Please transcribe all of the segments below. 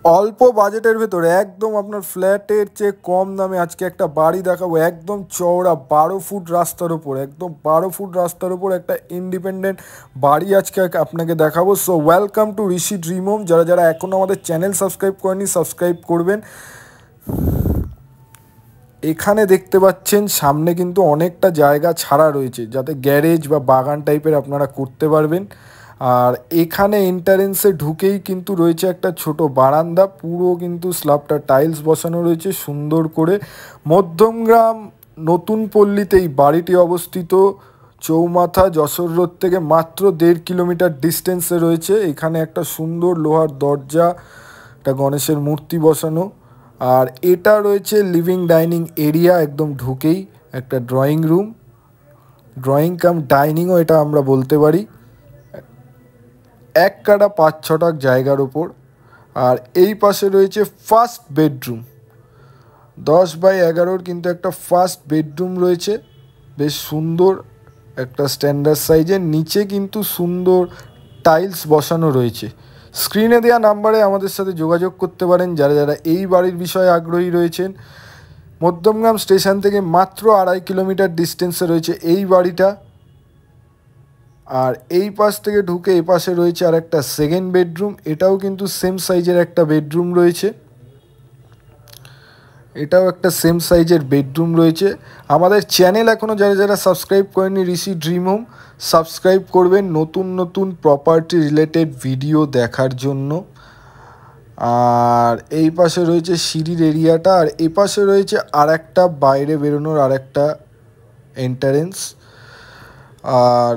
অল্প বাজেটের ভেতরে একদম আপনার ফ্ল্যাটের চেয়ে কম দামে আজকে একটা বাড়ি দেখাবো, একদম চওড়া 12 ফুট রাস্তার ওপর, একদম 12 ফুট রাস্তার ওপর একটা ইন্ডিপেন্ডেন্ট বাড়ি আজকে আপনাকে দেখাবো। So welcome to Rishi dream home. যারা যারা এখনও আমাদের চ্যানেল সাবস্ক্রাইব করেনি সাবস্ক্রাইব করবেন। এখানে দেখতে পাচ্ছেন সামনে কিন্তু অনেকটা জায়গা ছাড়া রয়েছে, যাতে গ্যারেজ বা বাগান টাইপের আপনারা করতে পারবেন। আর এখানে এন্টারেন্সে ঢুকেই কিন্তু রয়েছে একটা ছোট বারান্দা, পুরো কিন্তু স্ল্যাবটা টাইলস বসানো রয়েছে সুন্দর করে। মধ্যমগ্রাম নতুন পল্লীতেই বাড়িটি অবস্থিত। চৌমাথা যশোর রোড থেকে মাত্র 1.5 কিলোমিটার ডিস্টেন্সে রয়েছে। এখানে একটা সুন্দর লোহার দরজা, একটা গণেশের মূর্তি বসানো। আর এটা রয়েছে লিভিং ডাইনিং এরিয়া, একদম ঢুকেই একটা ড্রয়িং রুম, ড্রয়িং কাম ডাইনিংও এটা আমরা বলতে পারি। 1 কাঠা 5-6 জায়গার ওপর। আর এই পাশে রয়েছে ফার্স্ট বেডরুম, 10x11 কিন্তু একটা ফার্স্ট বেডরুম রয়েছে, বেশ সুন্দর একটা স্ট্যান্ডার্ড সাইজের। নিচে কিন্তু সুন্দর টাইলস বসানো রয়েছে। স্ক্রিনে দেওয়া নাম্বারে আমাদের সাথে যোগাযোগ করতে পারেন যারা যারা এই বাড়ির বিষয়ে আগ্রহী রয়েছেন। মধ্যমগ্রাম স্টেশন থেকে মাত্র 2.5 কিলোমিটার ডিস্টেন্সে রয়েছে এই বাড়িটা। আর এই পাশ থেকে ঢুকে এ পাশে রয়েছে আর একটা সেকেন্ড বেডরুম, এটাও কিন্তু সেম সাইজের একটা বেডরুম রয়েছে, এটাও একটা সেম সাইজের বেডরুম রয়েছে। আমাদের চ্যানেল এখনও যারা যারা সাবস্ক্রাইব করেনি ঋষি ড্রিম হোম, সাবস্ক্রাইব করবেন নতুন নতুন প্রপার্টি রিলেটেড ভিডিও দেখার জন্য। আর এই পাশে রয়েছে সিঁড়ির এরিয়াটা, আর এ পাশে রয়েছে আর একটা বাইরে বেরোনোর আর একটা এন্টারেন্স। আর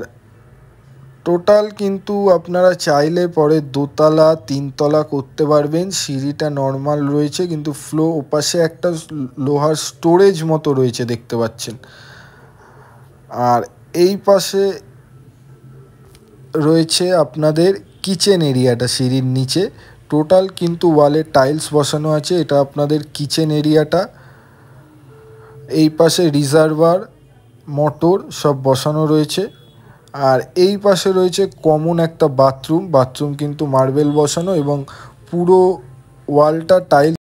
টোটাল কিন্তু আপনারা চাইলে পরে 2তলা 3তলা করতে পারবেন। সিঁড়িটা নর্মাল রয়েছে, কিন্তু ফ্লো ওপাশে একটা লোহার স্টোরেজ মতো রয়েছে দেখতে পাচ্ছেন। আর এই পাশে রয়েছে আপনাদের কিচেন এরিয়াটা সিঁড়ির নিচে। টোটাল কিন্তু ওয়ালে টাইলস বসানো আছে, এটা আপনাদের কিচেন এরিয়াটা। এই পাশে রিজার্ভার মোটর সব বসানো রয়েছে। আর এই পাশে রয়েছে কমন একটা বাথরুম, বাথরুম কিন্তু মার্বেল বসানো এবং পুরো ওয়ালটা টাইলস